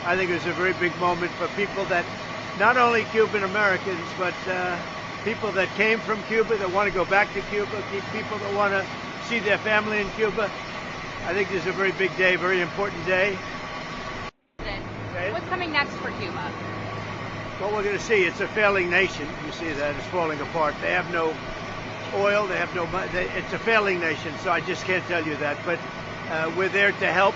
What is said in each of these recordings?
I think it was a very big moment for people that, not only Cuban Americans, but people that came from Cuba that want to go back to Cuba, people that want to see their family in Cuba. I think this is a very big day, very important day. Okay. What's coming next for Cuba? Well, we're going to see. It's a failing nation. You see that it's falling apart. They have no oil. They have no money. It's a failing nation. So I just can't tell you that. But we're there to help.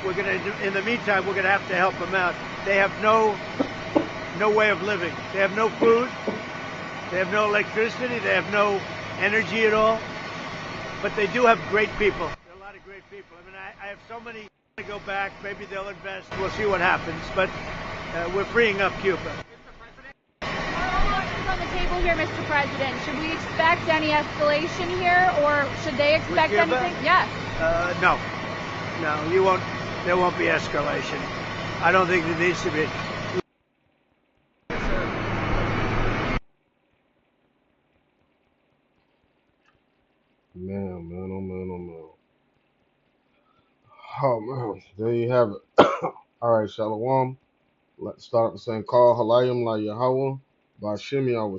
We're going to. In the meantime, we're going to have to help them out. They have no way of living. They have no food. They have no electricity. They have no energy at all. But they do have great people. There are a lot of great people. I mean, I have so many to go back. Maybe they'll invest. We'll see what happens. But we're freeing up Cuba. Our options on the table here, Mr. President. Should we expect any escalation here, or should they expect anything? Yes. No. No, you won't. There won't be escalation. I don't think there needs to be. Man, man, oh man, oh man. Oh man, there you have it. All right, Shalom. Let's start the same call. Halayim La Yahweh. Bashim Yahweh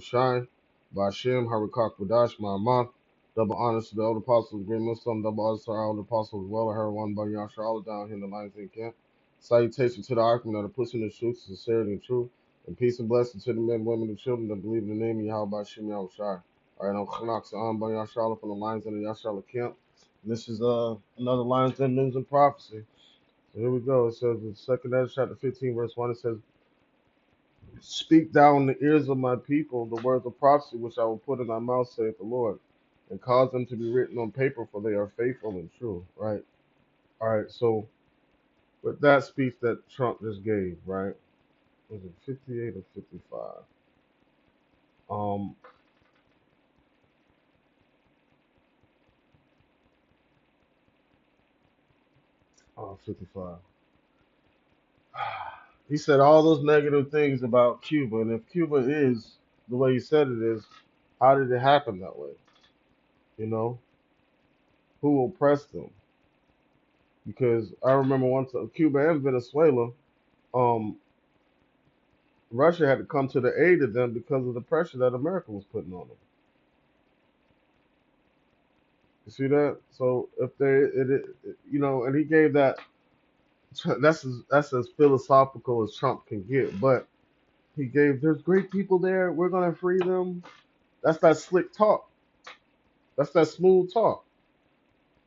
Bashim Harakak Wadash Ma'amah. Double honors to the elder apostles, great Muslim, double honors to our elder apostles, as well, her one by Yashar, all down here in the Lions Den camp. Salutation to the Archman that are pushing the truth, sincerity, and truth. And peace and blessing to the men, women, and children that believe in the name of Yahweh Bashim Yahweh Shai. All right, I'm Khanak Sa'an by Yashar from the Lions Den and Yashar camp. And this is another Lions Den news and prophecy. So here we go. It says in 2 Ezra chapter 15, verse 1, it says, Speak thou in the ears of my people the words of prophecy which I will put in thy mouth, saith the Lord, and cause them to be written on paper, for they are faithful and true. Right? All right. So with that speech that Trump just gave, right? Was it 58 or 55? 55. He said all those negative things about Cuba, and if Cuba is the way he said it is, how did it happen that way? You know, who oppressed them? Because I remember once Cuba and Venezuela, um, Russia had to come to the aid of them because of the pressure that America was putting on them. You see that? So if you know, and he gave that. That's as philosophical as Trump can get. But he gave, there's great people there. We're gonna free them. That's that slick talk. That's that smooth talk.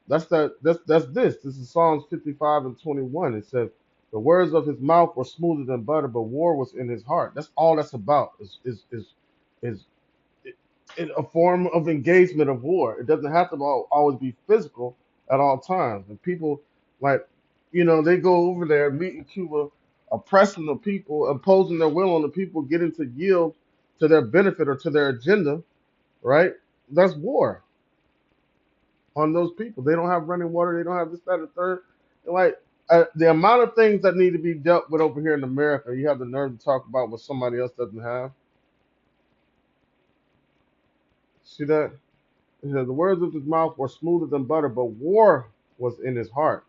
That's this. This is Psalms 55 and 21. It says, "The words of his mouth were smoother than butter, but war was in his heart." That's all that's about. Is a form of engagement of war. It doesn't have to always be physical at all times. And people, like, you know, they go over there, meet in Cuba, oppressing the people, imposing their will on the people, getting to yield to their benefit or to their agenda, right? That's war on those people. They don't have running water. They don't have this, that, and the third. Like, the amount of things that need to be dealt with over here in America, you have the nerve to talk about what somebody else doesn't have. See that? He said, the words of his mouth were smoother than butter, but war was in his heart.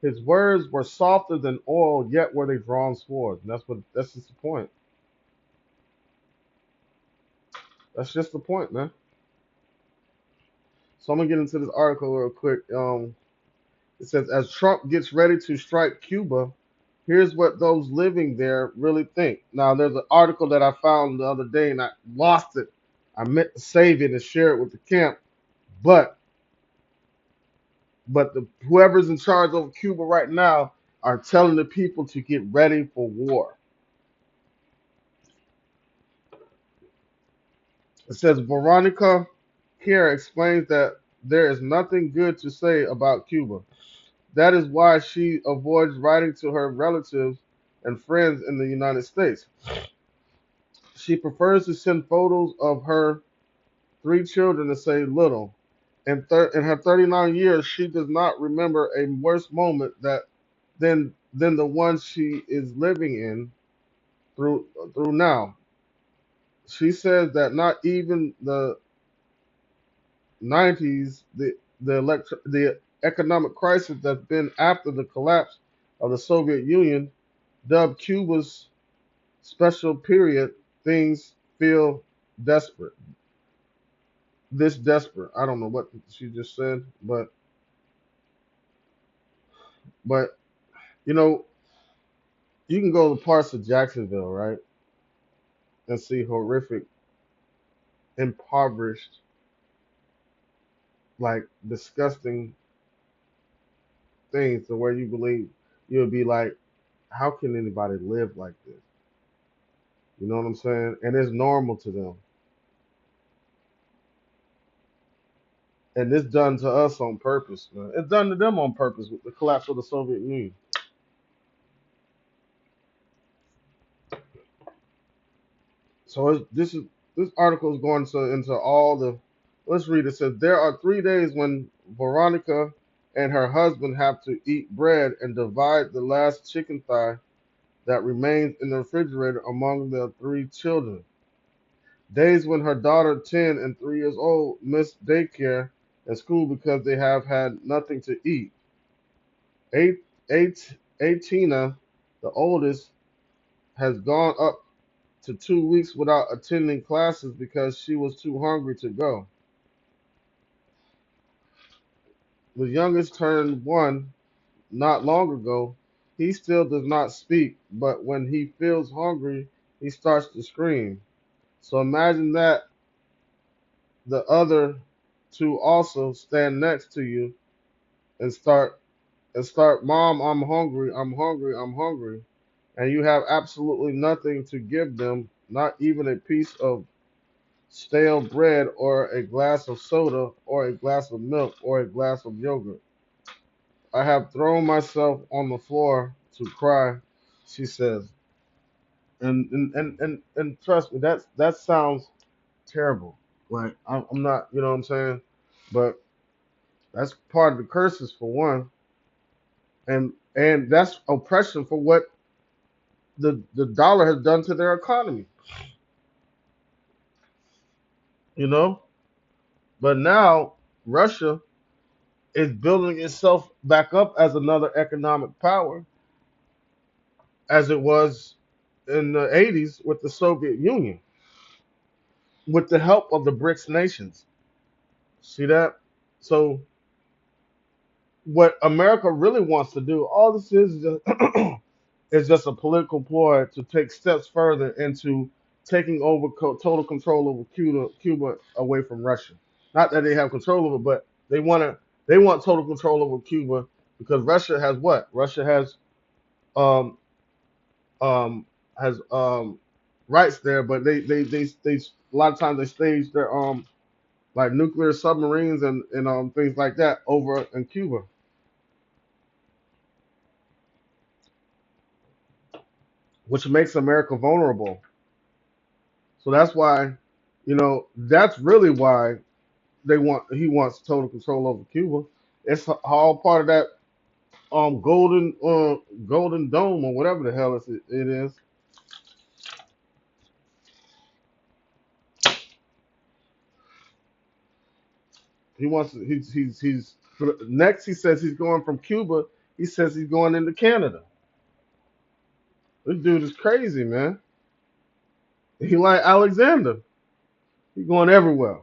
His words were softer than oil, yet were they drawn swords. And that's just the point. That's just the point, man. So I'm gonna get into this article real quick. It says, as Trump gets ready to strike Cuba, here's what those living there really think. Now, there's an article that I found the other day and I lost it. I meant to save it and share it with the camp, but whoever's in charge of Cuba right now are telling the people to get ready for war. It says Veronica Kerr explains that there is nothing good to say about Cuba. That is why she avoids writing to her relatives and friends in the United States. She prefers to send photos of her three children and say little. In her 39 years, she does not remember a worse moment than the one she is living in through now. She says that not even the 90s, the economic crisis that's been after the collapse of the Soviet Union, dubbed Cuba's special period, things feel desperate. This desperate. I don't know what she just said, but you know, you can go to parts of Jacksonville, right, and see horrific, impoverished, like disgusting things to where you believe you would be like, how can anybody live like this? You know what I'm saying? And it's normal to them. And it's done to us on purpose, man. It's done to them on purpose with the collapse of the Soviet Union. So this article is going into all the. Let's read. It says there are 3 days when Veronica and her husband have to eat bread and divide the last chicken thigh that remains in the refrigerator among their 3 children. Days when her daughter, 10 and 3 years old, miss daycare and school because they have had nothing to eat. Eight, eight, 18, the oldest, has gone up to 2 weeks without attending classes because she was too hungry to go. The youngest turned 1 not long ago. He still does not speak, but when he feels hungry, he starts to scream. So imagine that the other 2 also stand next to you and start, Mom, I'm hungry, I'm hungry, I'm hungry. And you have absolutely nothing to give them, not even a piece of stale bread or a glass of soda or a glass of milk or a glass of yogurt. I have thrown myself on the floor to cry, she says. And trust me, that sounds terrible. Like I'm not, you know what I'm saying? But that's part of the curses for one, and that's oppression for what the dollar has done to their economy. You know, but now Russia is building itself back up as another economic power, as it was in the 80s with the Soviet Union, with the help of the BRICS nations. See that? So what America really wants to do, all this is just, is just a political ploy to take steps further into taking over total control over Cuba away from Russia. Not that they have control over it, but they want total control over Cuba because Russia has what? Russia um um has rights there, but they a lot of times they stage their like nuclear submarines and things like that over in Cuba, which makes America vulnerable. So that's why, that's really why he wants total control over Cuba. It's all part of that golden dome or whatever the hell it is. He wants he's next. He says he's going from Cuba. He says he's going into Canada. This dude is crazy, man. He like Alexander. He's going everywhere.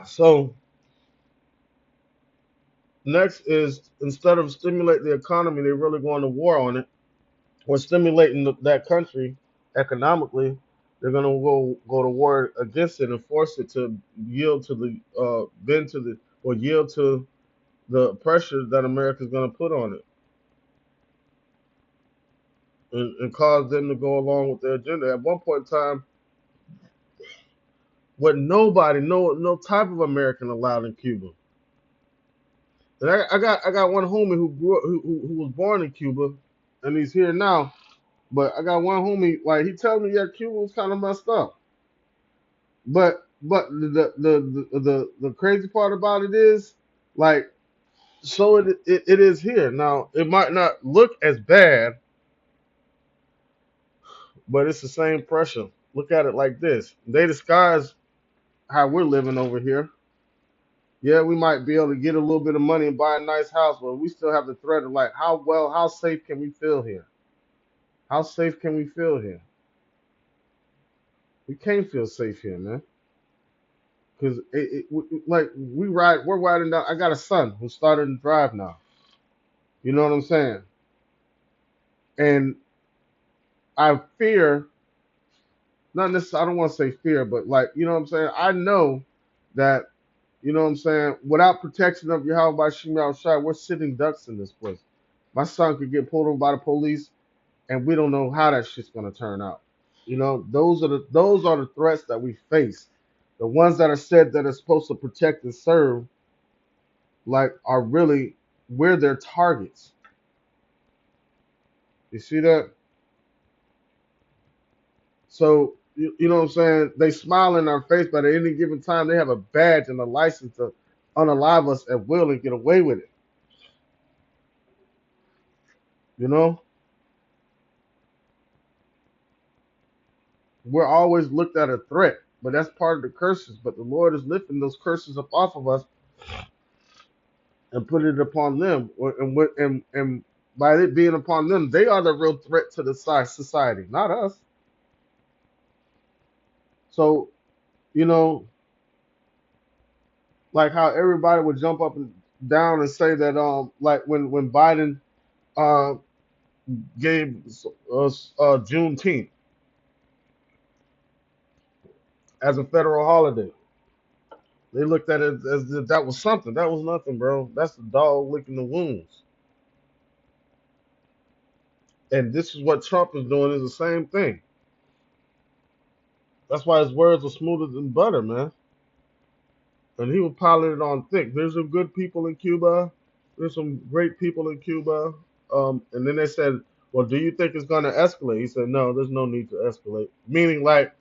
So next is instead of stimulate the economy, they're really going to war on it. Or stimulating that country economically, they're going to go to war against it and force it to yield to the bend to the or yield to the pressure that America's going to put on it, and cause them to go along with their agenda. At one point in time, with nobody, no type of American allowed in Cuba. And I got one homie who grew up, who was born in Cuba, and he's here now. But I got one homie, like he tells me, yeah, Cuba was kind of messed up. But the crazy part about it is, like, so it is here. Now it might not look as bad, but it's the same pressure. Look at it like this: they disguise how we're living over here. Yeah, we might be able to get a little bit of money and buy a nice house, but we still have the threat of like, how safe can we feel here? How safe can we feel here? We can't feel safe here, man. Because like we're riding down. I got a son who started to drive now. You know what I'm saying? And I fear, not necessarily, I don't want to say fear, but like, you know what I'm saying? I know that, you know what I'm saying, without protection of Yahweh by Shema Shai, we're sitting ducks in this place. My son could get pulled over by the police, and we don't know how that shit's gonna turn out. You know, those are the threats that we face. The ones that are said that are supposed to protect and serve, like, are really, we're their targets. You see that? So you know what I'm saying? They smile in our face, but at any given time they have a badge and a license to unalive us at will and get away with it. You know? We're always looked at a threat, but that's part of the curses. But the Lord is lifting those curses up off of us and putting it upon them. And by it being upon them, they are the real threat to the society, not us. So, you know, like how everybody would jump up and down and say that like when Biden uh gave us Juneteenth as a federal holiday. They looked at it as if that was something. That was nothing, bro. That's the dog licking the wounds. And this is what Trump is doing, is the same thing. That's why his words are smoother than butter, man. And he was piling it on thick. There's some good people in Cuba. There's some great people in Cuba. And then they said, well, do you think it's going to escalate? He said, no, there's no need to escalate. Meaning, like,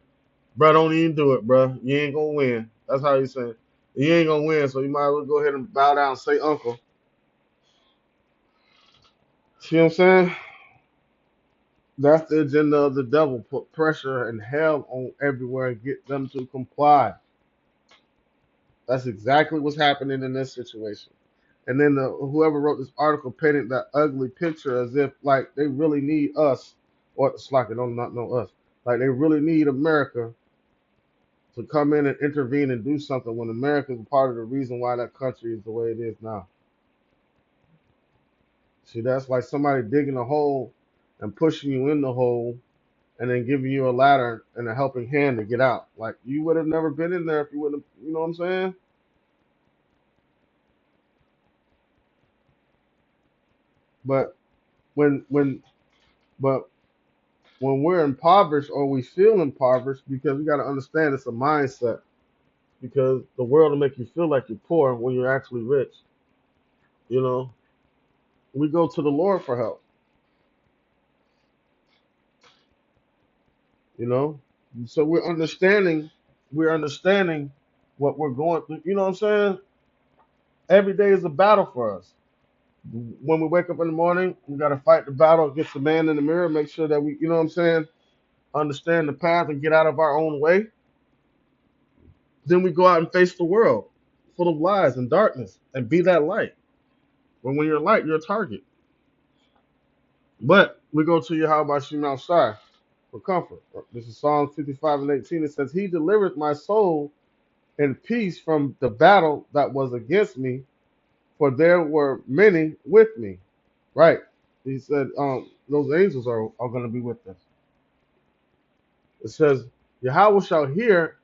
bro, don't even do it, bro. You ain't going to win. That's how he said. You ain't going to win, so you might as well go ahead and bow down and say uncle. See what I'm saying? That's the agenda of the devil. Put pressure and hell on everywhere and get them to comply. That's exactly what's happening in this situation. And then whoever wrote this article painted that ugly picture as if like they really need us, or it's like they don't not know us. Like they really need America to come in and intervene and do something when America is part of the reason why that country is the way it is now. See, that's like somebody digging a hole and pushing you in the hole and then giving you a ladder and a helping hand to get out. Like you would have never been in there if you wouldn't have, you know what I'm saying? But when when but when we're impoverished or we feel impoverished, because we got to understand it's a mindset, because the world will make you feel like you're poor when you're actually rich. You know, we go to the Lord for help. You know, so we're understanding what we're going through. You know what I'm saying? Every day is a battle for us. When we wake up in the morning, we got to fight the battle against the man in the mirror, make sure that we, you know what I'm saying, understand the path and get out of our own way. Then we go out and face the world full of lies and darkness and be that light. When you're light, you're a target. But we go to Yahweh Shema Shai for comfort. This is Psalm 55 and 18. It says, he delivered my soul in peace from the battle that was against me, for there were many with me. Right. He said, those angels are going to be with us. It says, Yahweh shall hear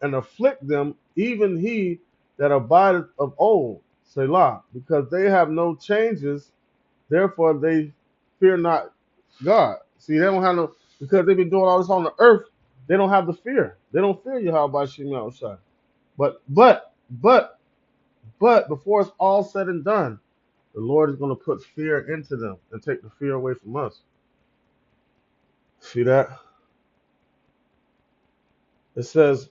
and afflict them, even he that abideth of old, Selah, because they have no changes, therefore they fear not God. See, they don't have no, because they've been doing all this on the earth, they don't have the fear. They don't fear Yahweh by Shema Shai. But before it's all said and done, the Lord is going to put fear into them and take the fear away from us. See that? It says,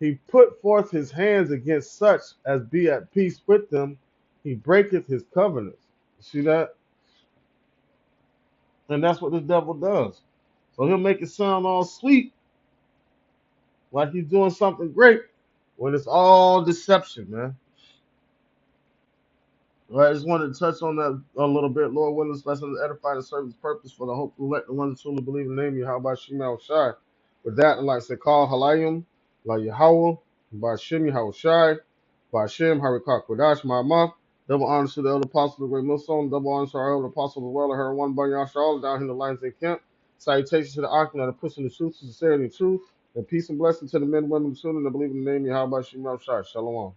he put forth his hands against such as be at peace with them. He breaketh his covenants. See that? And that's what the devil does. So he'll make it sound all sweet, like he's doing something great. when it's all deception, man. Right, I just wanted to touch on that a little bit. Lord willing, this lesson to edify the servant's purpose for the hope to let the ones who truly believe in the name How about Shema Shai? With that, I'd like to say, call Halayim, La Yahweh, by Shem Yahweh Shai, by Shem Harikak Kodash, my month. Double honor to the elder apostle, the great Millstone. Double honor to our elder apostle as well, and her one by Yashar, down here in the lines they camp. Salutations to the Akim that are pushing the truth, sincerity, and truth. And peace and blessing to the men, women, and children that believe in the name How about Shema Shai. Shalom.